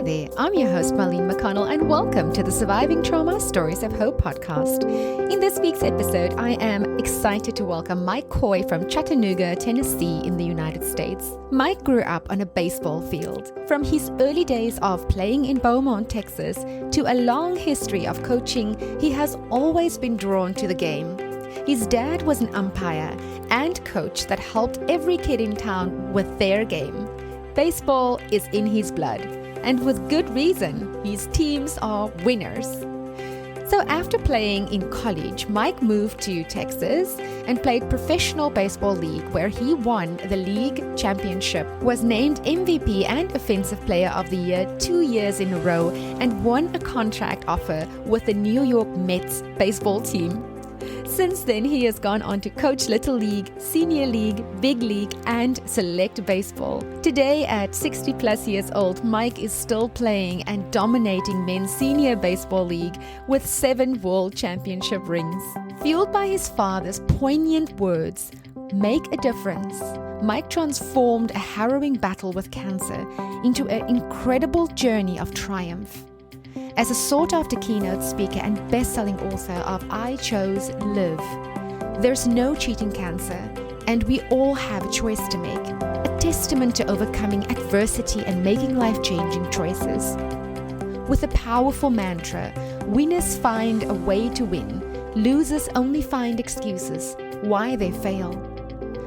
there, I'm your host Marlene McConnell and welcome to the Surviving Trauma Stories of Hope podcast. In this week's episode, I am excited to welcome Mike Coy from Chattanooga, Tennessee in the United States. Mike grew up on a baseball field. From his early days of playing in Beaumont, Texas, to a long history of coaching, he has always been drawn to the game. His dad was an umpire and coach that helped every kid in town with their game. Baseball is in his blood, and with good reason. His teams are winners. So after playing in college, Mike moved to Texas and played professional baseball league where he won the league championship, was named MVP and Offensive Player of the Year 2 years in a row, and won a contract offer with the New York Mets baseball team. Since then, he has gone on to coach Little League, Senior League, Big League, and Select Baseball. Today, at 60 plus years old, Mike is still playing and dominating men's Senior Baseball League with 7 World Championship rings. Fueled by his father's poignant words, "Make a difference," Mike transformed a harrowing battle with cancer into an incredible journey of triumph. As a sought-after keynote speaker and best-selling author of I Chose Live, there's no cheating cancer, and we all have a choice to make, a testament to overcoming adversity and making life-changing choices. With a powerful mantra, winners find a way to win, losers only find excuses why they fail.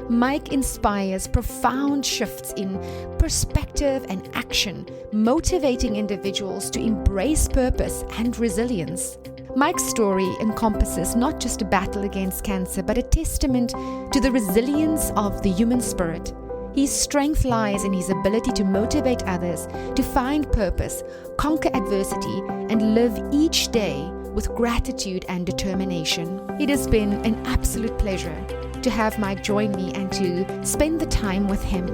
Mike inspires profound shifts in perspective and action, motivating individuals to embrace purpose and resilience. Mike's story encompasses not just a battle against cancer, but a testament to the resilience of the human spirit. His strength lies in his ability to motivate others to find purpose, conquer adversity, and live each day with gratitude and determination. It has been an absolute pleasure to have Mike join me and to spend the time with him.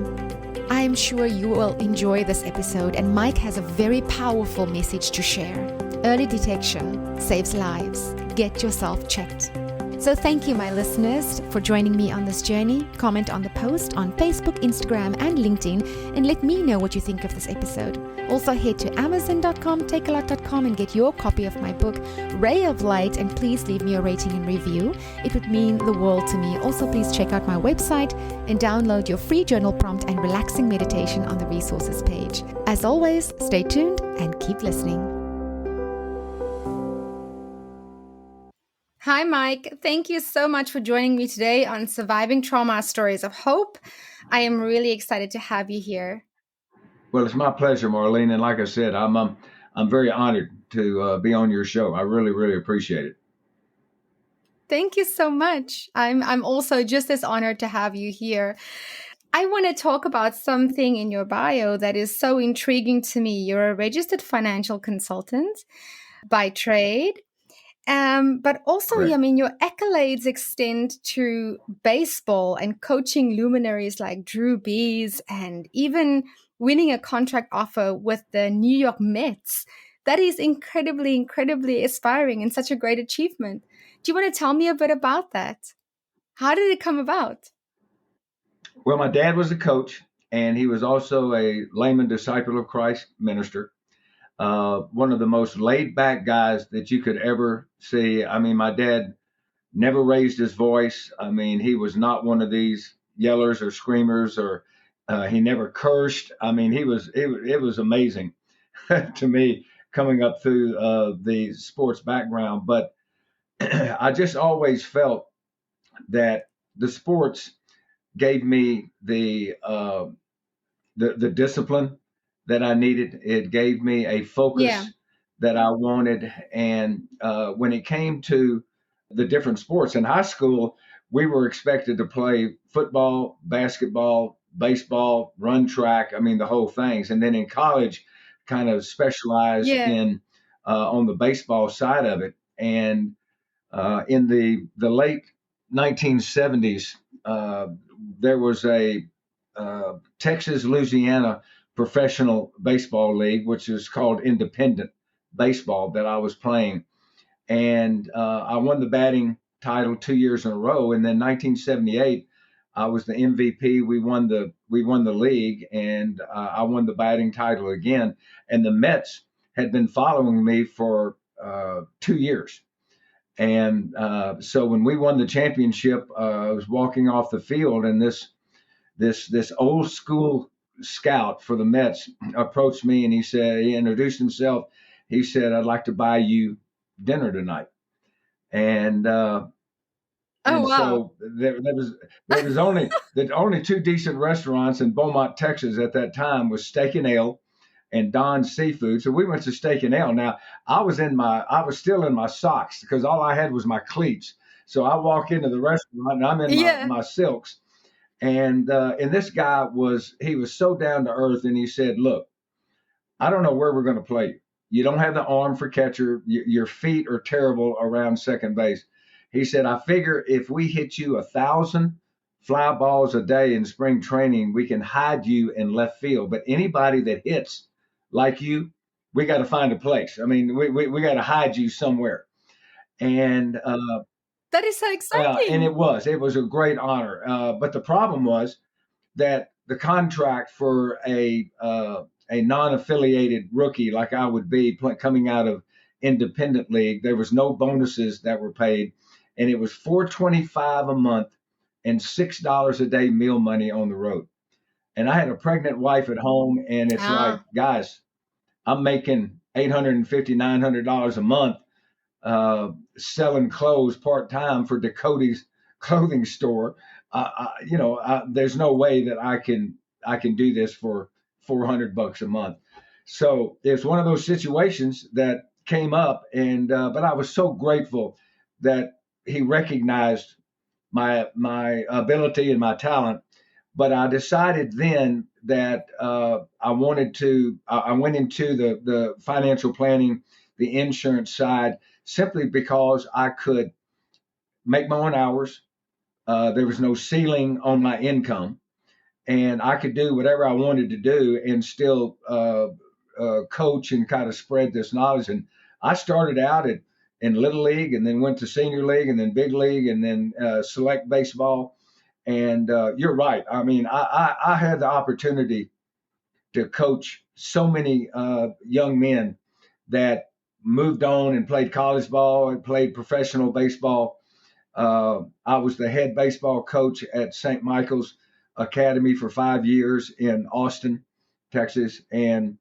I am sure you will enjoy this episode, and Mike has a very powerful message to share. Early detection saves lives. Get yourself checked. So thank you, my listeners, for joining me on this journey. Comment on the post on Facebook, Instagram, and LinkedIn, and let me know what you think of this episode. Also head to amazon.com, takealot.com, and get your copy of my book, Ray of Light, and please leave me a rating and review. It would mean the world to me. Also, please check out my website and download your free journal prompt and relaxing meditation on the resources page. As always, stay tuned and keep listening. Hi, Mike. Thank you so much for joining me today on Surviving Trauma Stories of Hope. I am really excited to have you here. Well, it's my pleasure, Marlene. And like I said, I'm very honored to be on your show. I really, really appreciate it. Thank you so much. I'm also just as honored to have you here. I want to talk about something in your bio that is so intriguing to me. You're a registered financial consultant by trade. But also, Correct. I mean, your accolades extend to baseball and coaching luminaries like Drew Brees and even winning a contract offer with the New York Mets. That is incredibly, incredibly aspiring and such a great achievement. Do you want to tell me a bit about that? How did it come about? Well, my dad was a coach, and he was also a layman disciple of Christ minister. One of the most laid back guys that you could ever see. I mean, my dad never raised his voice. I mean, he was not one of these yellers or screamers, or he never cursed. I mean, it was amazing to me coming up through the sports background. But I just always felt that the sports gave me the discipline that I needed. It gave me a focus that I wanted. And when it came to the different sports in high school, we were expected to play football, basketball, baseball, run track. I mean, the whole things. And then in college, kind of specialized in on the baseball side of it. And in the late 1970s, there was a Texas, Louisiana professional baseball league, which is called independent baseball, that I was playing. And I won the batting title 2 years in a row. And then 1978, I was the MVP. We won we won the league, and I won the batting title again. And the Mets had been following me for 2 years. And so when we won the championship, I was walking off the field, and this old school scout for the Mets approached me, and he introduced himself. He said, "I'd like to buy you dinner tonight." And Oh, and wow. so there was only the only two decent restaurants in Beaumont, Texas at that time was Steak and Ale and Don's Seafood. So we went to Steak and Ale. Now I was still in my socks because all I had was my cleats. So I walk into the restaurant and I'm in Yeah. my silks. And this guy he was so down to earth, and he said, "Look, I don't know where we're going to play you. You don't have the arm for catcher. Your feet are terrible around second base." He said, "I figure if we hit you 1,000 fly balls a day in spring training, we can hide you in left field. But anybody that hits like you, we got to find a place. I mean, we got to hide you somewhere." And That is so and exciting. it was a great honor. But the problem was that the contract for a non-affiliated rookie like I would be coming out of independent league, there was no bonuses that were paid, and it was $425 a month and $6 a day meal money on the road. And I had a pregnant wife at home, and it's like, Ah, guys, I'm making $850, $900 a month selling clothes part time for Dakota's clothing store. There's no way that I can do this for $400 a month. So it's one of those situations that came up, and but I was so grateful that he recognized my ability and my talent. But I decided then that I went into the financial planning, the insurance side, simply because I could make my own hours. There was no ceiling on my income, and I could do whatever I wanted to do and still coach and kind of spread this knowledge. And I started out in little league, and then went to senior league, and then big league, and then select baseball. And you're right. I mean, I had the opportunity to coach so many young men that moved on and played college ball and played professional baseball. I was the head baseball coach at St. Michael's Academy for 5 years in Austin, Texas. And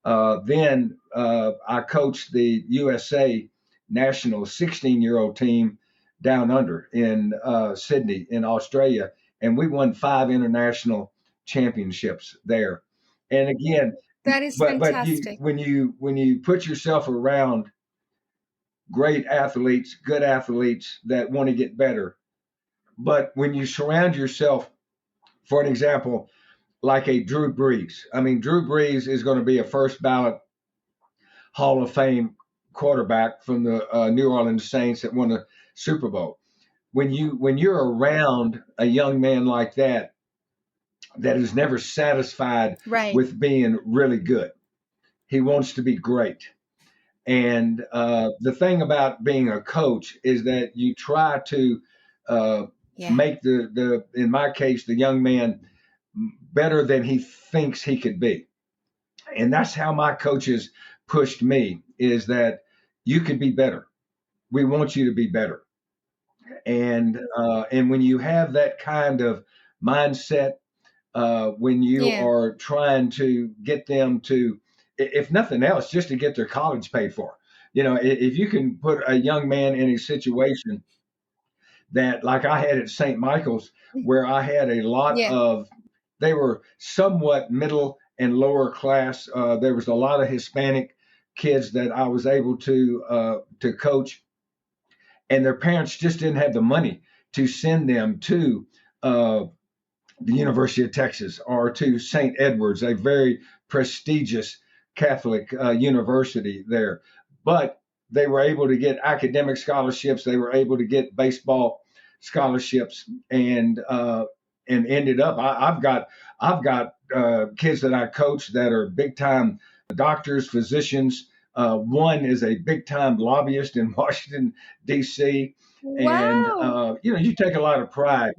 then I coached the USA national 16-year-old team down under in Sydney in Australia. And we won 5 international championships there. And again, that is but fantastic. when you put yourself around great athletes, good athletes that want to get better, but when you surround yourself, for an example, like a Drew Brees, I mean, Drew Brees is going to be a first ballot Hall of Fame quarterback from the New Orleans Saints that won the Super Bowl. When you're around a young man like that is never satisfied Right. with being really good, he wants to be great. And the thing about being a coach is that you try to uh, Yeah. make in my case, the young man better than he thinks he could be. And that's how my coaches pushed me, is that you could be better. We want you to be better. And when you have that kind of mindset, when you Yeah. are trying to get them to, if nothing else, just to get their college paid for. If you can put a young man in a situation that, like I had at St. Michael's, where I had a lot Yeah. of, they were somewhat middle and lower class. There was a lot of Hispanic kids that I was able to coach, and their parents just didn't have the money to send them to uh, the University of Texas or to St. Edward's, a very prestigious Catholic university there. But they were able to get academic scholarships. They were able to get baseball scholarships, and ended up. I've got kids that I coach that are big time doctors, physicians. One is a big time lobbyist in Washington D.C. And Wow. you take a lot of pride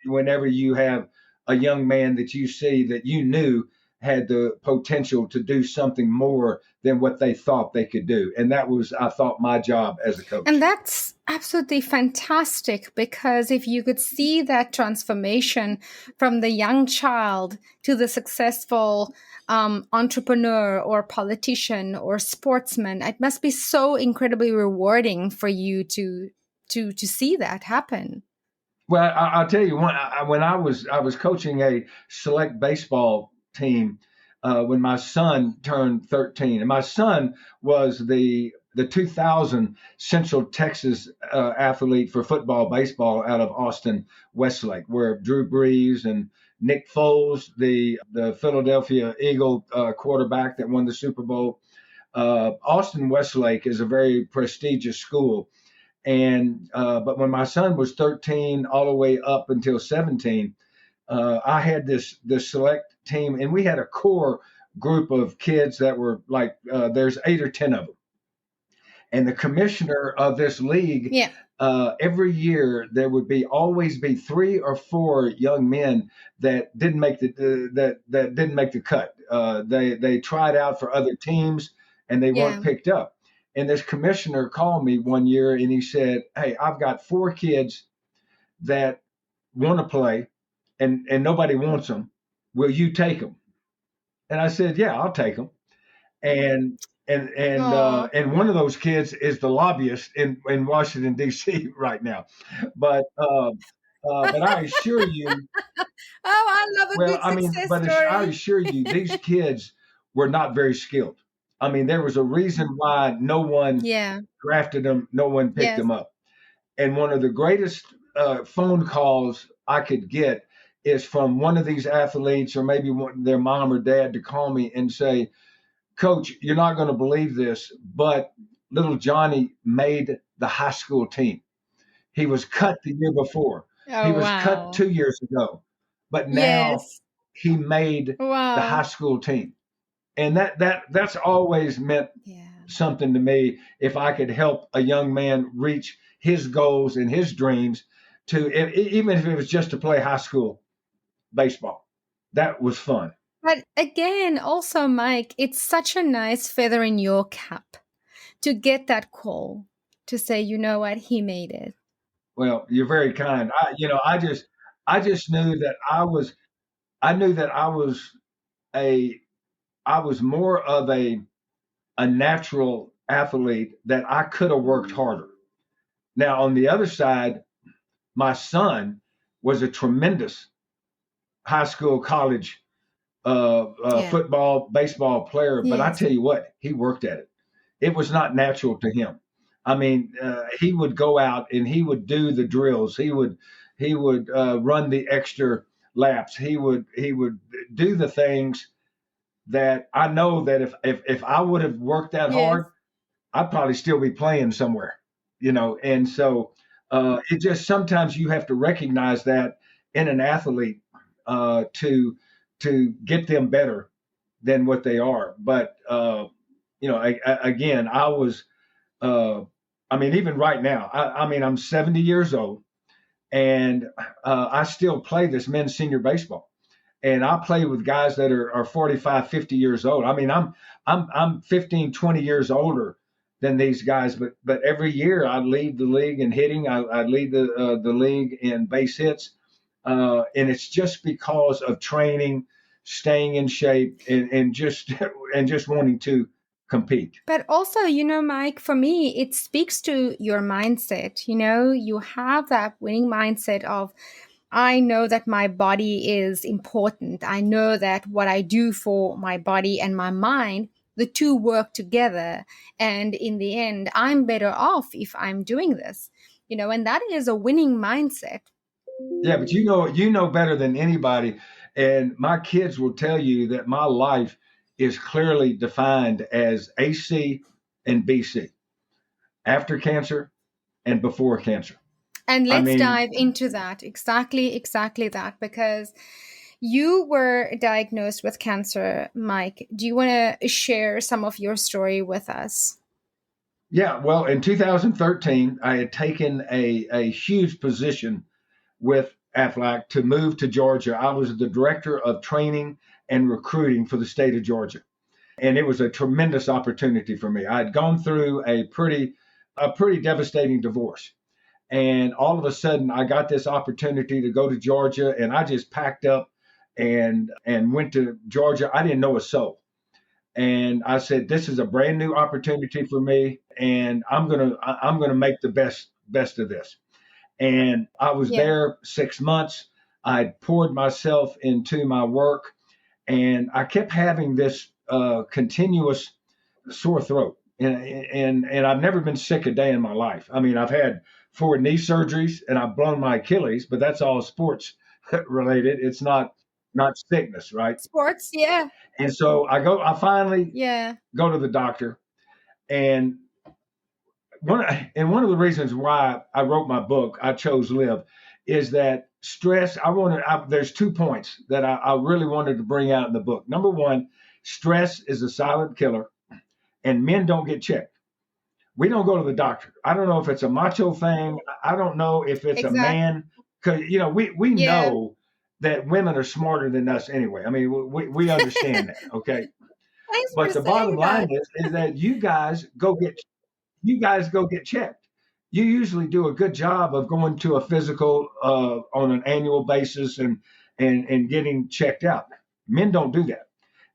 whenever you have a young man that you see that you knew had the potential to do something more than what they thought they could do. And that was, I thought, my job as a And coach. that's absolutely fantastic, because if you could see that transformation from the young child to the successful entrepreneur or politician or sportsman, it must be so incredibly rewarding for you to see that happen. Well, I'll tell you, when I was coaching a select baseball team when my son turned 13, and my son was the 2000 Central Texas athlete for football, baseball out of Austin Westlake, where Drew Brees and Nick Foles, the Philadelphia Eagle quarterback that won the Super Bowl. Austin Westlake is a very prestigious school. And but when my son was 13, all the way up until 17, I had this select team, and we had a core group of kids that were like there's 8 or 10 of them. And the commissioner of this league, Yeah. every year there would be always be 3 or 4 young men that didn't make that didn't make the cut. They tried out for other teams and they weren't Yeah. picked up. And this commissioner called me one year and he said, "Hey, I've got 4 kids that want to play, and nobody wants them. Will you take them?" And I said, "Yeah, I'll take them." And Oh. and one of those kids is the lobbyist in Washington D.C. right now. But but I assure you, Oh, I love a well, good I mean, success but I story. assure you, these kids were not very skilled. I mean, there was a reason why no one Yeah. drafted them, no one picked Yes. them up. And one of the greatest phone calls I could get is from one of these athletes, or maybe their mom or dad, to call me and say, "Coach, you're not going to believe this, but little Johnny made the high school team. He was cut the year before. He Oh, was cut wow. 2 years ago, but now Yes. he made the high Wow. school team." And that's always meant Yeah. something to me. If I could help a young man reach his goals and his dreams, even if it was just to play high school baseball, that was fun. But again, also, Mike, it's such a nice feather in your cap to get that call to say, you know what, he made it. Well, you're very kind. I just knew that I knew that a, I was more of a natural athlete, that I could have worked harder. Now, on the other side, my son was a tremendous high school, college Yeah. football, baseball player, but I Yes. tell you what, he worked at it. It was not natural to him. I mean, he would go out and he would do the drills. He would run the extra laps. He would do the things that I know that if I would have worked that Yes. hard, I'd probably still be playing somewhere, you know. And so it just, sometimes you have to recognize that in an athlete to get them better than what they are. But you know, again, I was. I mean, even right now, I mean, I'm 70 years old, and I still play this men's senior baseball, and I play with guys that are 45, 50 years old. I mean, I'm 15, 20 years older than these guys, but every year I lead the league in hitting. I lead the league in base hits, and it's just because of training, staying in shape, and just and just wanting to compete. But also, you know, Mike, for me, it speaks to your mindset. You know, you have that winning mindset of, I know that my body is important. I know that what I do for my body and my mind, the two work together. And in the end, I'm better off if I'm doing this, you know, and that is a winning mindset. Yeah, but you know better than anybody, and my kids will tell you that my life is clearly defined as AC and BC, after cancer and before cancer. And I let's mean, dive into that. Exactly that. Because you were diagnosed with cancer, Mike. Do you want to share some of your story with us? yeah, well, in 2013, I had taken a huge position with Aflac to move to Georgia. I was the director of training and recruiting for the state of Georgia. And it was a tremendous opportunity for me. I had gone through a pretty devastating divorce. And all of a sudden I got this opportunity to go to Georgia, and I just packed up and went to Georgia. I didn't know a soul. And I said, this is a brand new opportunity for me, and I'm gonna make the best of this. And I was Yeah. there 6 months. I poured myself into my work, and I kept having this continuous sore throat. And I've never been sick a day in my life. I mean, I've had 4 knee surgeries and I've blown my Achilles, but that's all sports related. It's not sickness, right? Sports, yeah. And so I finally Yeah. go to the doctor, and one of the reasons why I wrote my book, I Chose Live, is that stress. There's 2 points that I really wanted to bring out in the book. Number one, stress is a silent killer, and men don't get checked. We don't go to the doctor. I don't know if it's a macho thing. I don't know if it's a Exactly. man, because we Yeah. know that women are smarter than us anyway. I mean, we understand that, okay? Thanks for But the bottom saying line that. is that you guys go get checked. You usually do a good job of going to a physical on an annual basis and getting checked out. Men don't do that.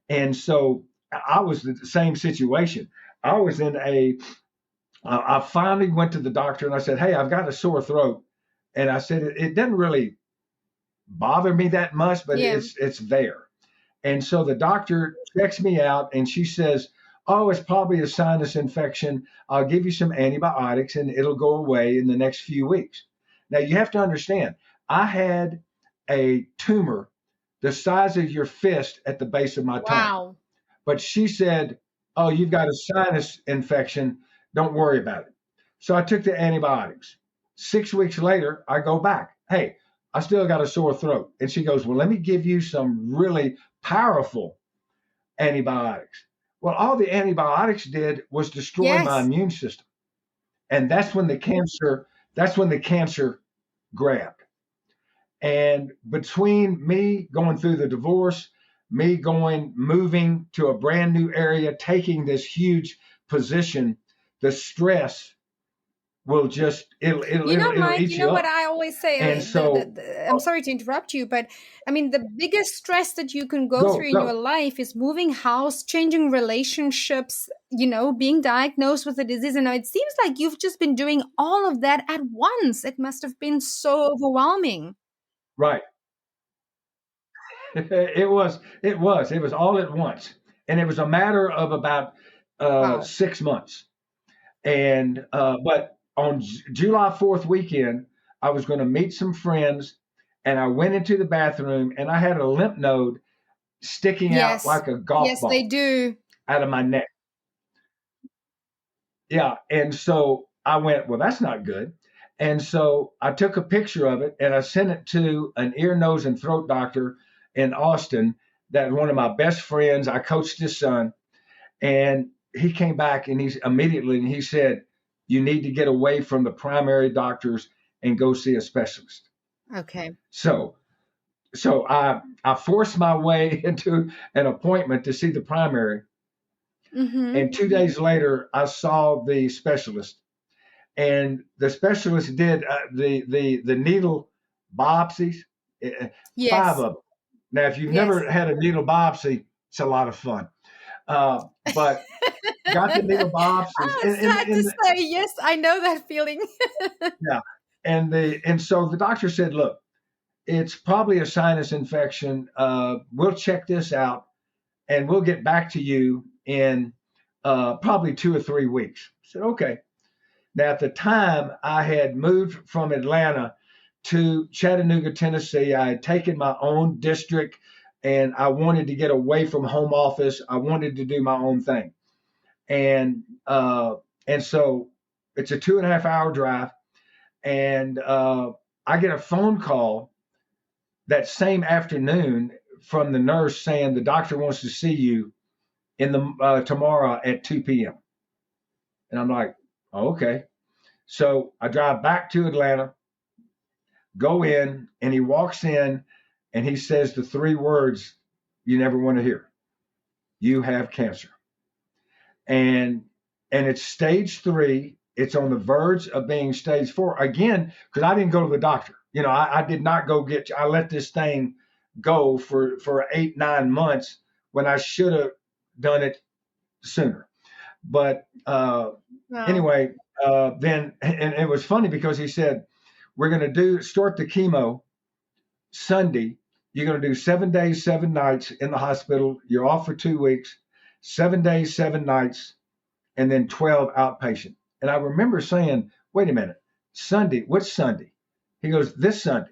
And so I was in the same situation. I was in a I finally went to the doctor and I said, "Hey, I've got a sore throat." And I said, "It doesn't really bother me that much, but Yeah. it's there." And so the doctor checks me out and she says, "Oh, it's probably a sinus infection. I'll give you some antibiotics and it'll go away in the next few weeks." Now, you have to understand, I had a tumor the size of your fist at the base of my tongue. Wow. But she said, "Oh, you've got a sinus infection. Don't worry about it." So I took the antibiotics. 6 weeks later, I go back. "Hey, I still got a sore throat." And she goes, "Well, let me give you some really powerful antibiotics." Well, all the antibiotics did was destroy my Yes. immune system. And that's when the cancer grabbed. And between me going through the divorce, moving to a brand new area, taking this huge position, the stress will just it'll Mike, eat you what up. I always And say, so I'm sorry to interrupt you, but I mean, the biggest stress that you can go go through in your go life is moving house, changing relationships, being diagnosed with a disease. And it seems like you've just been doing all of that at once. It must have been so overwhelming. right. It was all at once, and it was a matter of about Wow. 6 months. And but on July 4th weekend, I was going to meet some friends, and I went into the bathroom, and I had a lymph node sticking out Yes. like a golf Yes, they ball do. out of my neck. Yeah, and so I went, well, that's not good. And so I took a picture of it and I sent it to an ear, nose, and throat doctor in Austin. That one of my best friends. I coached his son, and he came back and he said, "You need to get away from the primary doctors and go see a specialist." Okay. So I forced my way into an appointment to see the primary, Mm-hmm. and 2 days later I saw the specialist, and the specialist did the needle biopsies, five Yes. of them. Now, if you've Yes. never had a needle biopsy, it's a lot of fun. But got the needle biopsies, Oh, and, sad to say. Yes, I know that feeling. yeah, and so the doctor said, "Look, it's probably a sinus infection. We'll check this out, and we'll get back to you in probably 2 or 3 weeks." I said, "Okay." Now, at the time, I had moved from Atlanta to Chattanooga, Tennessee. I had taken my own district, and I wanted to get away from home office. I wanted to do my own thing. And and so it's a 2.5 hour drive. And I get a phone call that same afternoon from the nurse saying the doctor wants to see you in the tomorrow at 2 p.m. And I'm like, oh, okay. So I drive back to Atlanta. go in, and he walks in and he says the three words you never want to hear: you have cancer. And it's stage 3. It's on the verge of being stage 4 again, because I didn't go to the doctor. I did not go I let this thing go for 8-9 months when I should have done it sooner. But Wow. anyway, then, and it was funny because he said, we're going to start the chemo Sunday. You're going to do 7 days, 7 nights in the hospital. You're off for 2 weeks, 7 days, 7 nights, and then 12 outpatient. And I remember saying, wait a minute, Sunday, which Sunday? He goes, this Sunday.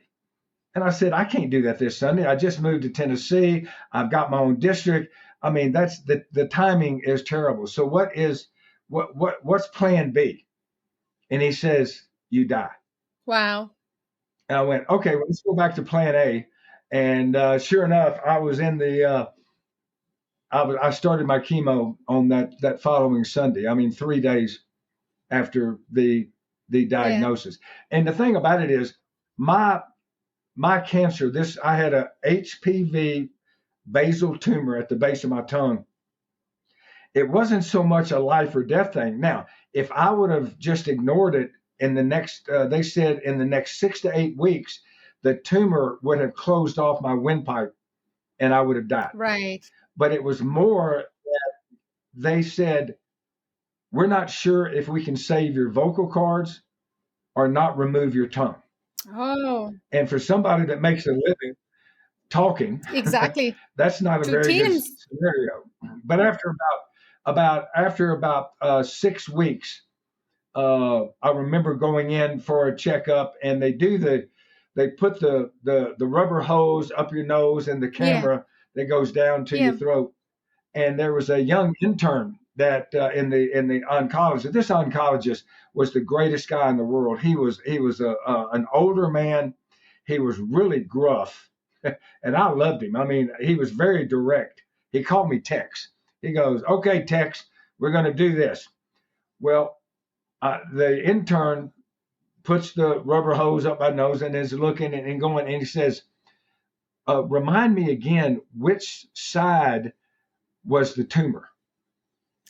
And I said, I can't do that this Sunday. I just moved to Tennessee. I've got my own district. I mean, that's the timing is terrible. So what's plan B? And he says, you die. Wow. And I went, okay, well, let's go back to plan A. And sure enough, I was in the I started my chemo on that following Sunday. I mean, 3 days after the diagnosis. Yeah. And the thing about it is, my cancer, I had a HPV basal tumor at the base of my tongue. It wasn't so much a life or death thing. Now, if I would have just ignored it in the next, they said in the next 6 to 8 weeks, the tumor would have closed off my windpipe and I would have died. Right. But it was more that they said, we're not sure if we can save your vocal cords or not remove your tongue. Oh. And for somebody that makes a living talking, exactly, that's not a very good scenario. But after about 6 weeks, I remember going in for a checkup, and they put the rubber hose up your nose and the camera that goes down to your throat. And there was a young intern that in the oncologist. This oncologist was the greatest guy in the world. He was an older man. He was really gruff, and I loved him. I mean, he was very direct. He called me Tex. He goes, "Okay, Tex, we're going to do this." Well, the intern puts the rubber hose up my nose and is looking and going, and he says, "Remind me again, which side was the tumor?"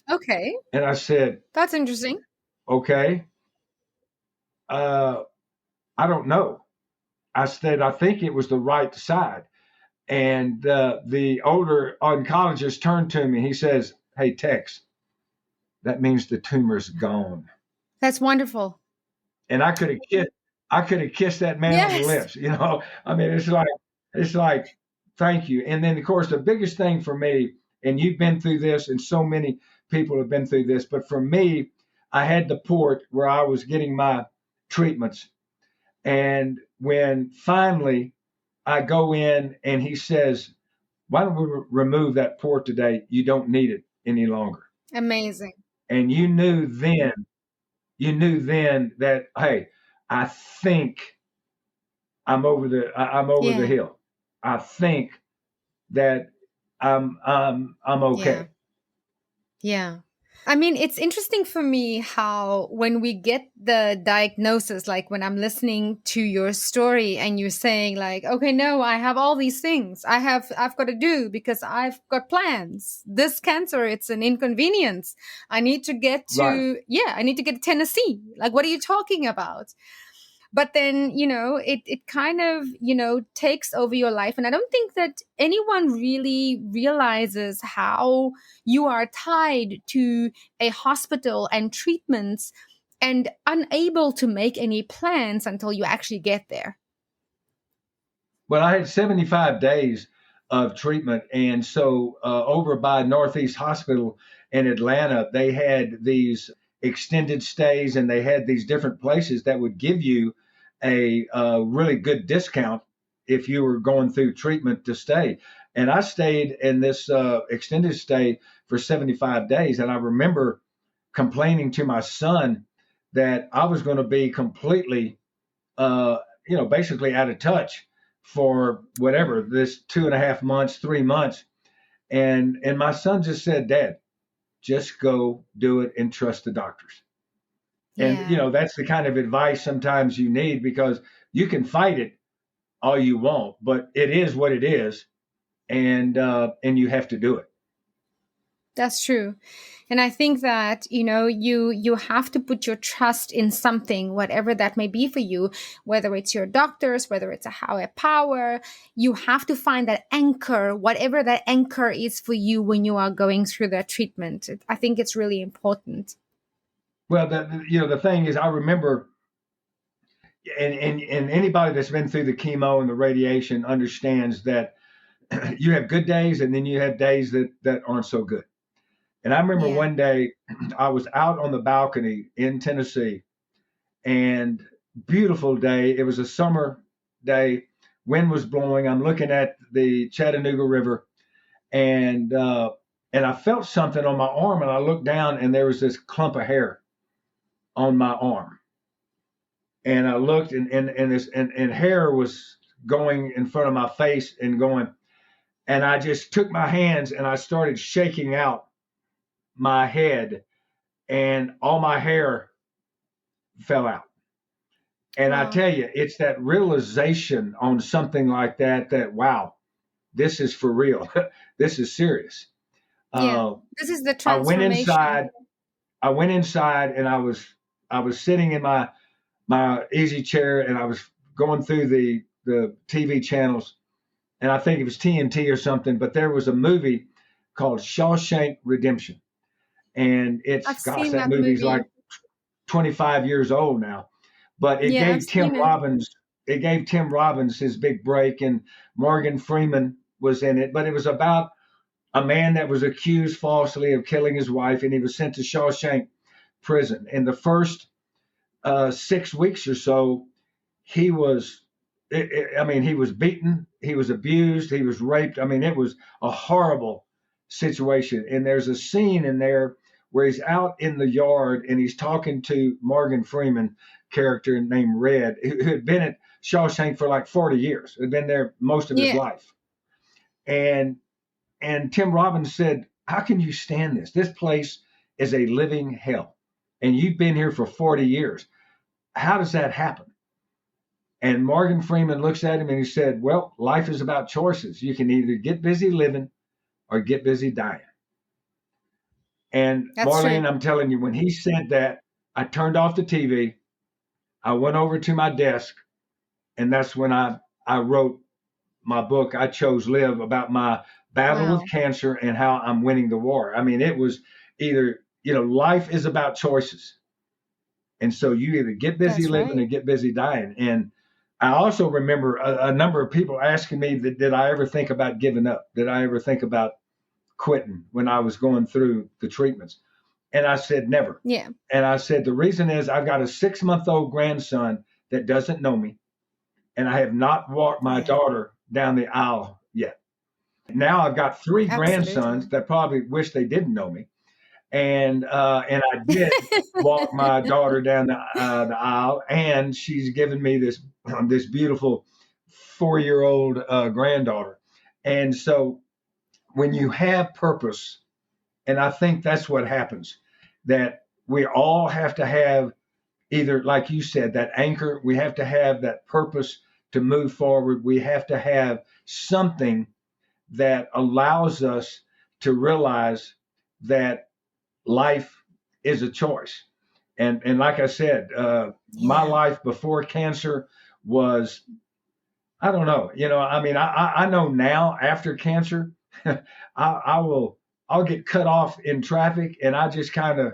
Okay. And I said, "That's interesting." Okay. I don't know. I said, I think it was the right side. And the older oncologist turned to me. He says, "Hey, Tex, that means the tumor's gone." That's wonderful. And I could have kissed that man on the lips. I mean, it's like, thank you. And then, of course, the biggest thing for me, and you've been through this, and so many people have been through this, but for me, I had the port where I was getting my treatments. And when finally I go in and he says, "Why don't we remove that port today? You don't need it any longer." Amazing. And you knew then that, hey, I think I'm over the hill. I think that I'm okay. Yeah. I mean, it's interesting for me how when we get the diagnosis, like when I'm listening to your story and you're saying like, okay, no, I have all these things I've got to do because I've got plans. This cancer, it's an inconvenience. I need to get to, I need to get to Tennessee. Like, what are you talking about? But then, it kind of, takes over your life. And I don't think that anyone really realizes how you are tied to a hospital and treatments and unable to make any plans until you actually get there. Well, I had 75 days of treatment. And so over by Northeast Hospital in Atlanta, they had these extended stays, and they had these different places that would give you a really good discount if you were going through treatment to stay. And I stayed in this extended stay for 75 days. And I remember complaining to my son that I was going to be completely, basically out of touch for whatever, this 2.5 months, 3 months. And my son just said, "Dad, just go do it and trust the doctors." And, that's the kind of advice sometimes you need, because you can fight it all you want, but it is what it is, and you have to do it. That's true. And I think that, you have to put your trust in something, whatever that may be for you, whether it's your doctors, whether it's a higher power. You have to find that anchor, whatever that anchor is for you when you are going through that treatment. I think it's really important. Well, the thing is, I remember, and anybody that's been through the chemo and the radiation understands that you have good days and then you have days that aren't so good. And I remember one day I was out on the balcony in Tennessee, and beautiful day. It was a summer day. Wind was blowing. I'm looking at the Chattanooga River, and I felt something on my arm, and I looked down, and there was this clump of hair on my arm. And I looked, and hair was going in front of my face and going. And I just took my hands and I started shaking out my head, and all my hair fell out. And Wow. I tell you, it's that realization on something like that wow, this is for real. This is serious. This is the transformation. I went inside and I was sitting in my easy chair, and I was going through the TV channels, and I think it was TNT or something, but there was a movie called Shawshank Redemption. And that movie's like 25 years old now, but it gave Tim Robbins his big break, and Morgan Freeman was in it. But it was about a man that was accused falsely of killing his wife, and he was sent to Shawshank prison. In the first 6 weeks or so, he was he was beaten, he was abused, he was raped. It was a horrible situation. And there's a scene in there where he's out in the yard and he's talking to Morgan Freeman character named Red, who had been at Shawshank for like 40 years, had been there most of his life. And Tim Robbins said, "How can you stand this? This place is a living hell. And you've been here for 40 years. How does that happen?" And Morgan Freeman looks at him and he said, "Well, life is about choices. You can either get busy living or get busy dying." And That's Marlene, true. I'm telling you, when he said that, I turned off the TV. I went over to my desk, and that's when I wrote my book, I Chose Live, about my battle with cancer and how I'm winning the war. It was either, life is about choices. And so you either get busy living or get busy dying. And I also remember a number of people asking me, did I ever think about giving up? Did I ever think about quitting when I was going through the treatments? And I said, never. Yeah. And I said, the reason is I've got a 6-month-old grandson that doesn't know me, and I have not walked my daughter down the aisle yet. Now I've got 3 grandsons that probably wish they didn't know me. And I did walk my daughter down the aisle, and she's given me this beautiful 4-year-old granddaughter. And so when you have purpose, and I think that's what happens, that we all have to have either, like you said, that anchor. We have to have that purpose to move forward. We have to have something that allows us to realize that life is a choice. And like I said, my life before cancer was, I don't know, I know now after cancer, I'll get cut off in traffic and I just kind of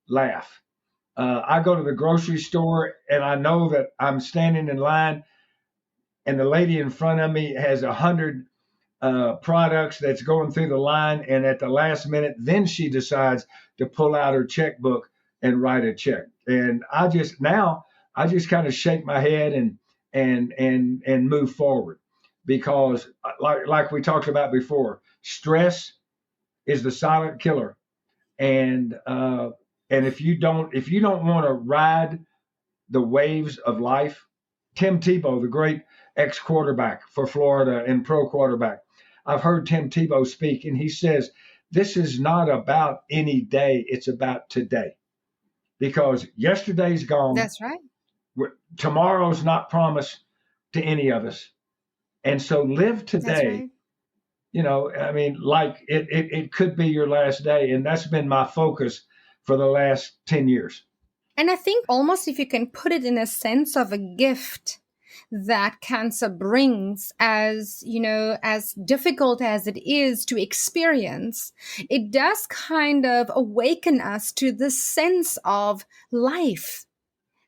laugh. I go to the grocery store and I know that I'm standing in line and the lady in front of me has 100 products that's going through the line, and at the last minute, then she decides to pull out her checkbook and write a check. And I just kind of shake my head and move forward, because like we talked about before, stress is the silent killer. And if you don't want to ride the waves of life, Tim Tebow, the great ex-quarterback for Florida and pro quarterback, I've heard Tim Tebow speak, and he says, this is not about any day, it's about today. Because yesterday's gone. That's right. Tomorrow's not promised to any of us. And so live That's today, right. I mean, like it could be your last day. And that's been my focus for the last 10 years. And I think almost if you can put it in a sense of a gift that cancer brings, as you know, as difficult as it is to experience, it does kind of awaken us to this sense of life,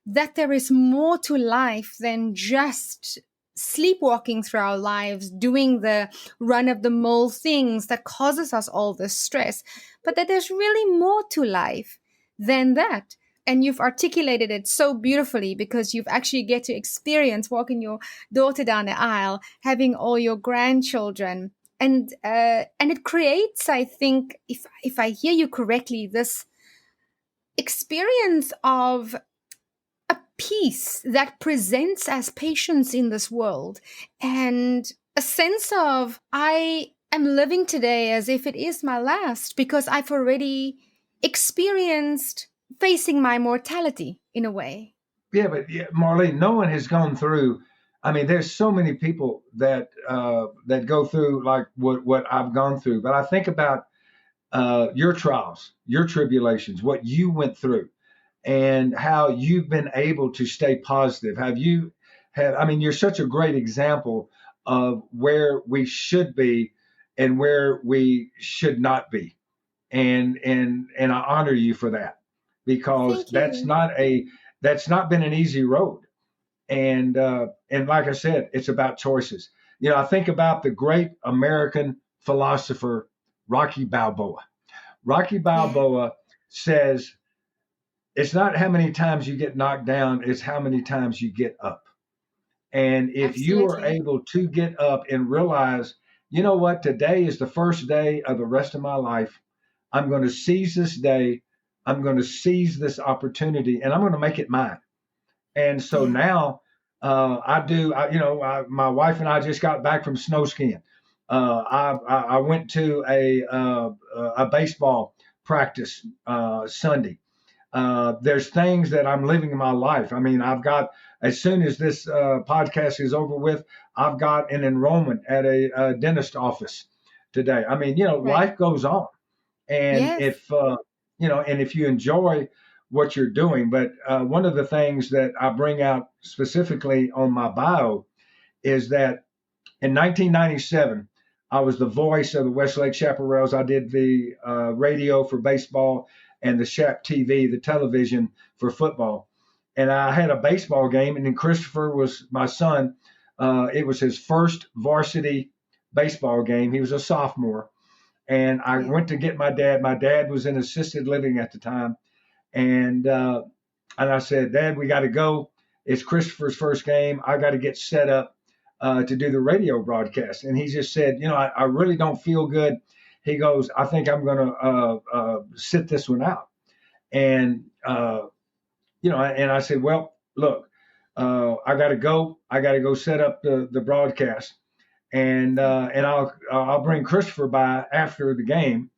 that there is more to life than just sleepwalking through our lives, doing the run of the mill things that causes us all this stress, but that there's really more to life than that. And you've articulated it so beautifully, because you've actually get to experience walking your daughter down the aisle, having all your grandchildren, and it creates, I think, if I hear you correctly, this experience of a peace that presents as patience in this world, and a sense of I am living today as if it is my last, because I've already experienced facing my mortality in a way. Yeah, but Marlene, no one has gone through. I mean, there's so many people that go through like what I've gone through. But I think about your trials, your tribulations, what you went through, and how you've been able to stay positive. I mean, you're such a great example of where we should be and where we should not be. And I honor you for that, because Thank you. that's not been an easy road. And like I said, it's about choices. I think about the great American philosopher Rocky Balboa. Rocky Yeah, Balboa says it's not how many times you get knocked down, it's how many times you get up. And if you are absolutely. able to get up and realize, you know what, today is the first day of the rest of my life. I'm going to seize this day. I'm going to seize this opportunity, and I'm going to make it mine. And so Yeah, now I do. My wife and I just got back from snow skiing. I went to a baseball practice Sunday. There's things that I'm living in my life. I mean, as soon as this podcast is over with, I've got an enrollment at a dentist office today. I mean, right. life goes on. And Yes, if you enjoy what you're doing, but one of the things that I bring out specifically on my bio is that in 1997, I was the voice of the Westlake Chaparrals. I did the radio for baseball and the Shap TV, the television for football. And I had a baseball game, and then Christopher was my son. It was his first varsity baseball game. He was a sophomore. And I yeah. went to get my dad. My dad was in assisted living at the time. And I said, Dad, we got to go. It's Christopher's first game. I got to get set up to do the radio broadcast. And he just said, I really don't feel good. He goes, I think I'm going to sit this one out. And and I said, well, look, I got to go. I got to go set up the broadcast, and I'll bring Christopher by after the game,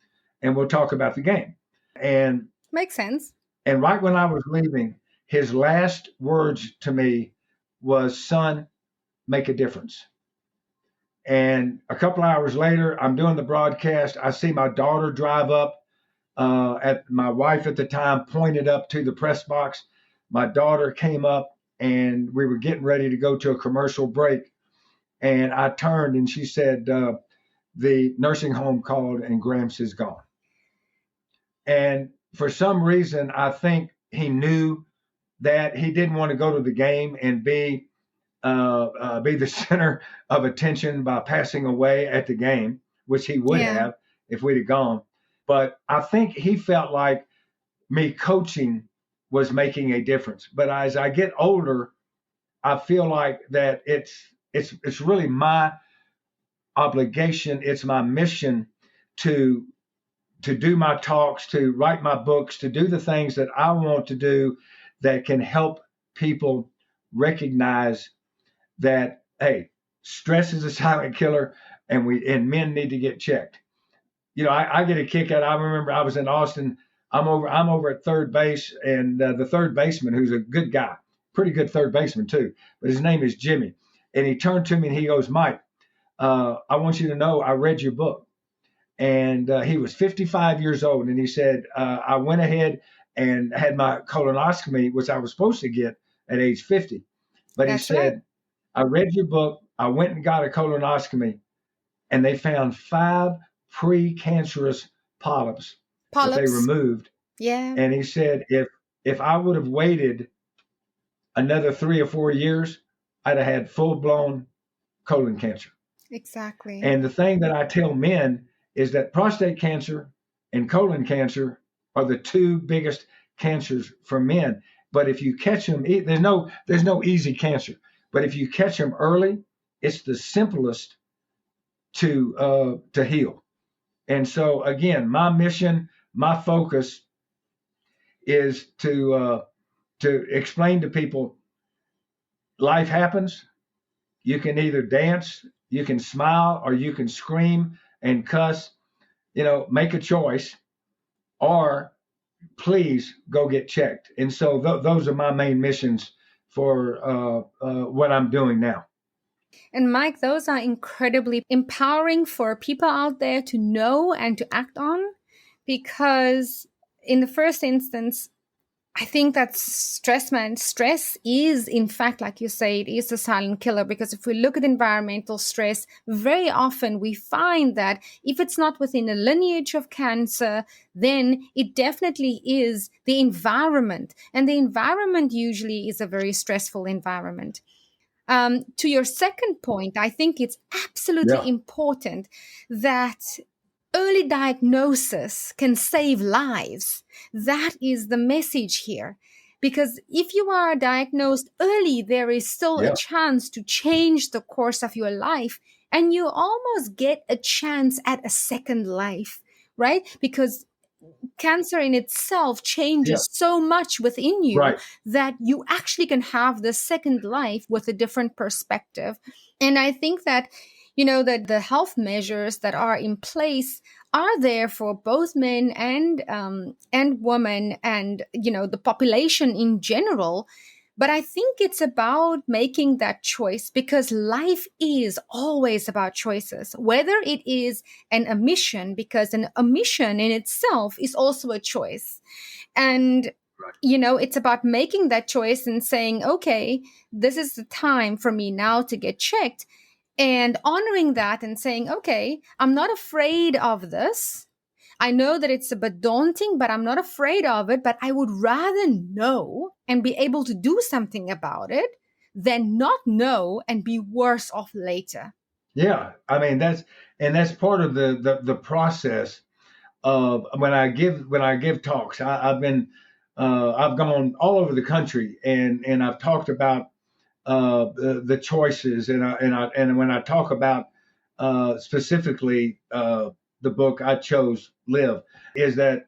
and we'll talk about the game. And Makes sense. and right when I was leaving, his last words to me was, "Son, make a difference." And a couple hours later, I'm doing the broadcast. I see my daughter drive up. At my wife at the time pointed up to the press box. My daughter came up, and we were getting ready to go to a commercial break. And I turned, and she said, "The nursing home called, and Gramps is gone." And for some reason, I think he knew that he didn't want to go to the game and be the center of attention by passing away at the game, which he would Yeah. have if we'd have gone. But I think he felt like me coaching was making a difference. But as I get older, I feel like that it's really my obligation, it's my mission to do my talks, to write my books, to do the things that I want to do that can help people recognize that, hey, stress is a silent killer, and men need to get checked. I get a kick out. I remember I was in Austin. I'm over at third base, and the third baseman, who's a good guy, pretty good third baseman too, but his name is Jimmy. And he turned to me and he goes, Mike, I want you to know I read your book. And he was 55 years old. And he said, I went ahead and had my colonoscopy, which I was supposed to get at age 50. But he That's said, right. I read your book. I went and got a colonoscopy, and they found 5 precancerous polyps that they Polyps. removed. Yeah, And he said, if I would have waited another 3 or 4 years, I'd have had full blown colon cancer. exactly. And the thing that I tell men is that prostate cancer and colon cancer are the 2 biggest cancers for men. But if you catch them, there's no easy cancer. But if you catch them early, it's the simplest to heal. And so again, my mission, my focus is to explain to people life happens. You can either dance, you can smile, or you can scream and cuss. Make a choice, or please go get checked. And so those are my main missions for what I'm doing now. And Mike, those are incredibly empowering for people out there to know and to act on, because in the first instance, I think that stress is, in fact, like you say, it is a silent killer. Because if we look at environmental stress, very often we find that if it's not within a lineage of cancer, then it definitely is the environment. And the environment usually is a very stressful environment. To your second point, I think it's absolutely Yeah. important that early diagnosis can save lives. That is the message here. Because if you are diagnosed early, there is still a Yeah. chance to change the course of your life. And you almost get a chance at a second life, right? Because cancer in itself Yeah. changes so much within you Right. that you actually can have the second life with a different perspective. And I think that, that the health measures that are in place are there for both men and women, and the population in general. But I think it's about making that choice, because life is always about choices, whether it is an omission, because an omission in itself is also a choice. And, Right. it's about making that choice and saying, okay, this is the time for me now to get checked, and honoring that and saying, okay, I'm not afraid of this. I know that it's a bit daunting, but I'm not afraid of it. But I would rather know and be able to do something about it than not know and be worse off later. Yeah. I mean, that's part of the process of when I give talks. I've gone all over the country, and I've talked about the choices, and when I talk about specifically the book I chose, Live, is that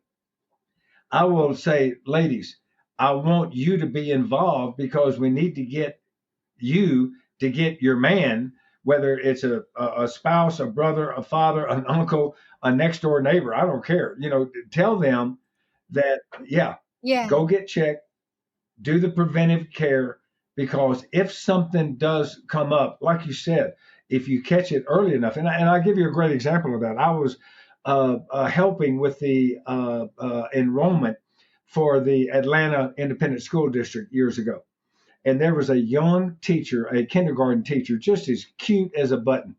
I will say, ladies, I want you to be involved, because we need to get you to get your man, whether it's a spouse, a brother, a father, an uncle, a next door neighbor. I don't care. Tell them that, yeah, Yeah. go get checked, do the preventive care, because if something does come up, like you said, if you catch it early enough, and I'll give you a great example of that. I was helping with the enrollment for the Atlanta Independent School District years ago. And there was a young teacher, a kindergarten teacher, just as cute as a button.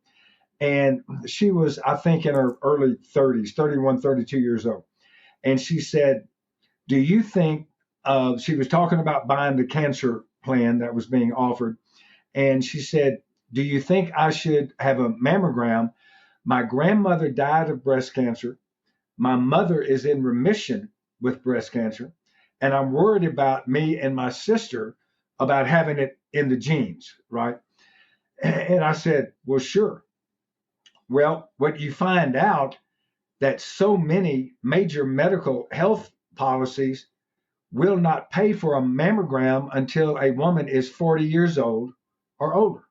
And she was, I think, in her early 30s, 31, 32 years old. And she said, do you think, she was talking about buying the cancer plan that was being offered. And she said, do you think I should have a mammogram? My grandmother died of breast cancer. My mother is in remission with breast cancer. And I'm worried about me and my sister about having it in the genes, right? And I said, well, sure. Well, what you find out that so many major medical health policies will not pay for a mammogram until a woman is 40 years old or older.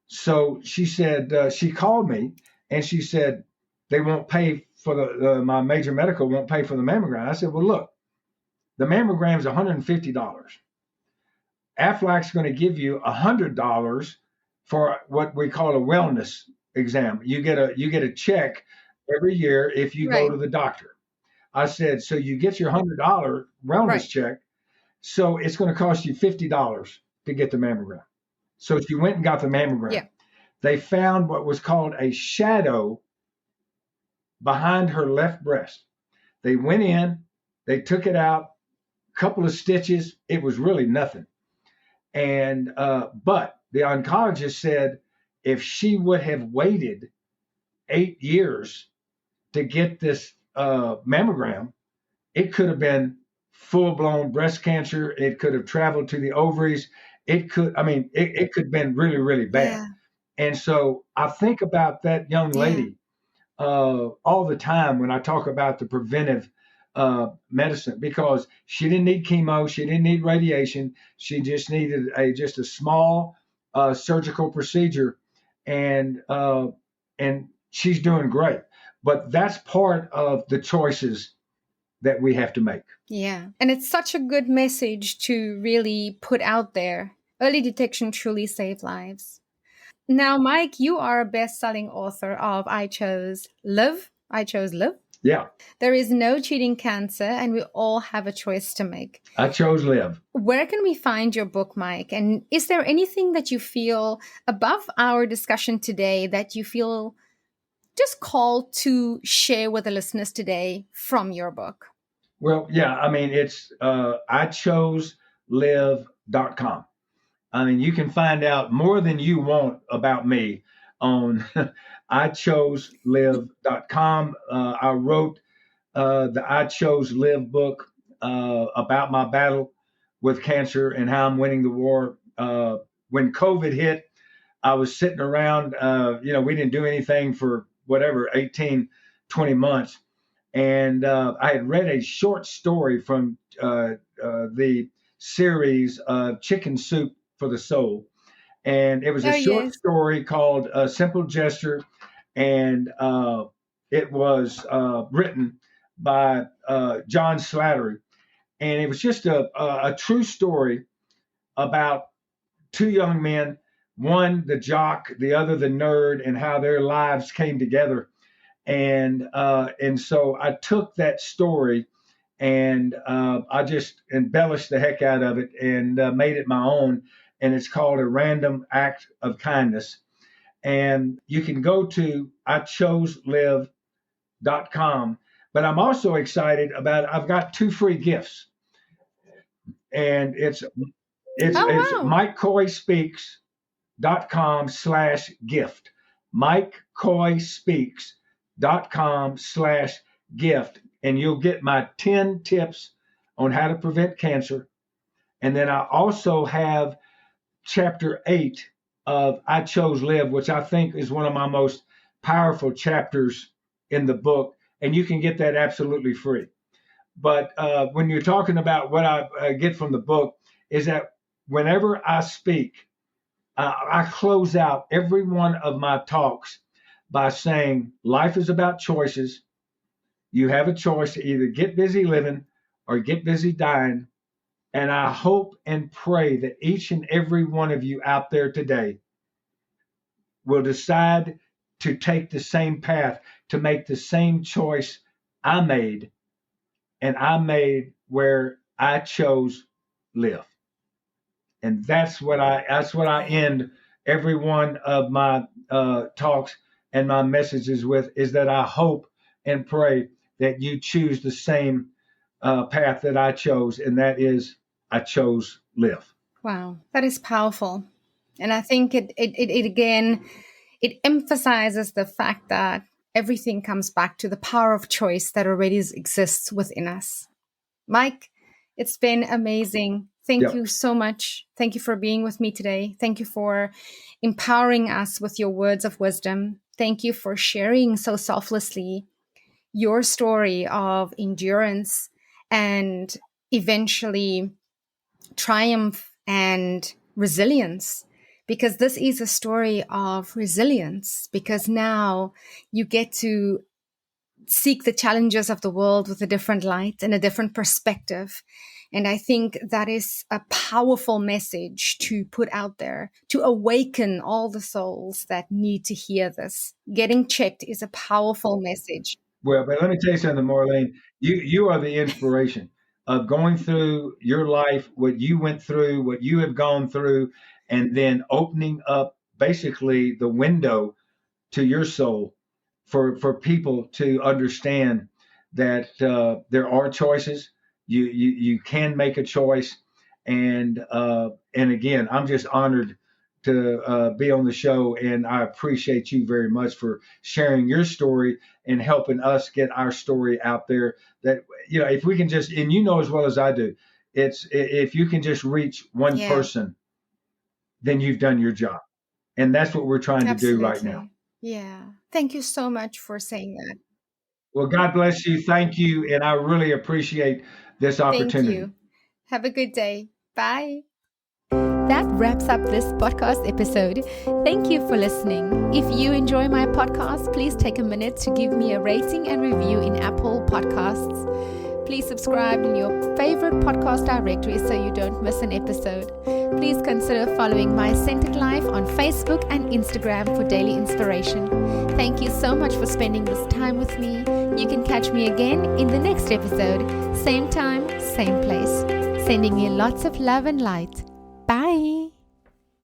So she said, she called me and she said, they won't pay for my major medical won't pay for the mammogram. I said, well, look, the mammogram is $150. Aflac's going to give you $100 for what we call a wellness exam. You get a check every year if you go Right. to the doctor. I said, so you get your $100 wellness Right. check, so it's going to cost you $50 to get the mammogram. So she went and got the mammogram. Yeah. They found what was called a shadow behind her left breast. They went in, they took it out, a couple of stitches. It was really nothing. And but the oncologist said if she would have waited 8 years to get this mammogram, it could have been full blown breast cancer. It could have traveled to the ovaries. It could have been really, really bad. Yeah. And so I think about that young Yeah. lady all the time when I talk about the preventive medicine, because she didn't need chemo, she didn't need radiation, she just needed a small surgical procedure, and she's doing great. But that's part of the choices that we have to make. Yeah. And it's such a good message to really put out there. Early detection truly saves lives. Now, Mike, you are a best-selling author of I Chose Live. I Chose Live. Yeah, There is no cheating cancer, and we all have a choice to make. I chose live. Where can we find your book, Mike? And is there anything that you feel above our discussion today that you feel just called to share with the listeners today from your book? Well, yeah, I mean, it's ichoselive.com. I mean, you can find out more than you want about me on ichoselive.com. I wrote the I Chose Live book about my battle with cancer and how I'm winning the war. When COVID hit, I was sitting around, we didn't do anything for whatever, 18, 20 months. And I had read a short story from the series Chicken Soup for the Soul. And it was a Oh, short yes. story called A Simple Gesture. And it was written by John Slattery. And it was just a true story about two young men, one the jock, the other the nerd, and how their lives came together. And so I took that story and I just embellished the heck out of it and made it my own. And it's called A Random Act of Kindness. And you can go to ichoselive.com. But I'm also excited about I've got two free gifts, and it's Oh, wow. MikeCoySpeaks.com/gift. MikeCoySpeaks.com/gift. And you'll get my 10 tips on how to prevent cancer. And then I also have chapter 8 of I Chose Live, which I think is one of my most powerful chapters in the book. And you can get that absolutely free. But when you're talking about what I get from the book, is that whenever I speak, I close out every one of my talks by saying life is about choices. You have a choice to either get busy living or get busy dying. And I hope and pray that each and every one of you out there today will decide to take the same path, to make the same choice I made, and I made where I chose live. And that's what I end every one of my talks and my messages with, is that I hope and pray that you choose the same path that I chose, and that is I chose live. Wow. That is powerful. And I think it again, it emphasizes the fact that everything comes back to the power of choice that already exists within us. Mike, it's been amazing. Thank Yep. you so much. Thank you for being with me today. Thank you for empowering us with your words of wisdom. Thank you for sharing so selflessly your story of endurance and eventually triumph and resilience, because this is a story of resilience, because now you get to seek the challenges of the world with a different light and a different perspective. And I think that is a powerful message to put out there, to awaken all the souls that need to hear this. Getting checked is a powerful message. Well, but let me tell you something, Marlene. You are the inspiration of going through your life, what you went through, what you have gone through, and then opening up basically the window to your soul for people to understand that there are choices. You can make a choice, and again, I'm just honored to be on the show, and I appreciate you very much for sharing your story and helping us get our story out there. That if we can just, and as well as I do, it's if you can just reach one Yeah, person, then you've done your job, and that's what we're trying to do right now. absolutely. Yeah. Thank you so much for saying that. Well, God bless you. Thank you. And I really appreciate this Thank opportunity. you. Have a good day. Bye. That wraps up this podcast episode. Thank you for listening. If you enjoy my podcast, please take a minute to give me a rating and review in Apple Podcasts. Please subscribe in your favorite podcast directory so you don't miss an episode. Please consider following My Centered Life on Facebook and Instagram for daily inspiration. Thank you so much for spending this time with me. You can catch me again in the next episode, same time, same place. Sending you lots of love and light. Bye.